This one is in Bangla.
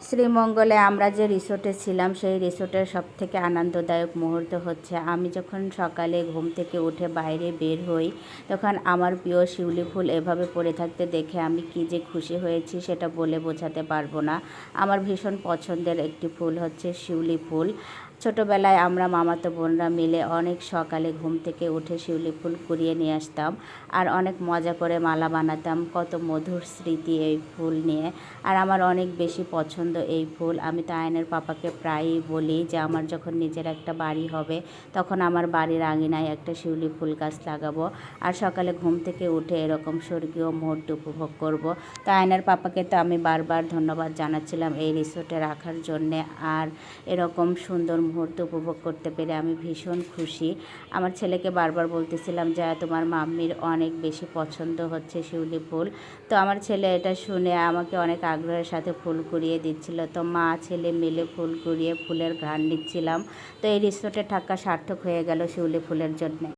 শ্রীমঙ্গলে আমরা যে রিসোর্টে ছিলাম সেই রিসোর্টের সবথেকে আনন্দদায়ক মুহূর্ত হচ্ছে আমি যখন সকালে ঘুম থেকে উঠে বাইরে বের হই তখন আমার প্রিয় শিউলি ফুল এভাবে পড়ে থাকতে দেখে আমি কী যে খুশি হয়েছি সেটা বলে বোঝাতে পারবো না। আমার ভীষণ পছন্দের একটি ফুল হচ্ছে শিউলি ফুল। ছোটোবেলায় আমরা মামাতো বোনরা মিলে অনেক সকালে ঘুম থেকে উঠে শিউলি ফুল কুড়িয়ে নিয়ে আসতাম আর অনেক মজা করে মালা বানাতাম। কত মধুর স্মৃতি এই ফুল নিয়ে। আর আমার অনেক বেশি পছন্দ এই ফুল। আমি তো আয়নের পাপাকে প্রায়ই বলি যে আমার যখন নিজের একটা বাড়ি হবে তখন আমার বাড়ির আঙিনায় একটা শিউলি ফুল গাছ লাগাবো আর সকালে ঘুম থেকে উঠে এরকম স্বর্গীয় মুহূর্ত উপভোগ করব। তো আয়নের পাপাকে তো আমি বারবার ধন্যবাদ জানাচ্ছিলাম এই রিসোর্টে রাখার জন্যে। আর এরকম সুন্দর মুহূর্ত উপভোগ করতে পেরে আমি ভীষণ খুশি। আমার ছেলেকে বারবার বলতেছিলাম যে তোমার মাম্মির অনেক বেশি পছন্দ হচ্ছে শিউলি ফুল। তো আমার ছেলে এটা শুনে আমাকে অনেক আগ্রহের সাথে ফুল কুড়িয়ে দিচ্ছিল। তো মা ছেলে মিলে ফুল কুড়িয়ে ফুলের ঘ্রাণ নিচ্ছিলাম। তো এই রিসোর্টে থাকা সার্থক হয়ে গেল শিউলি ফুলের জন্যে।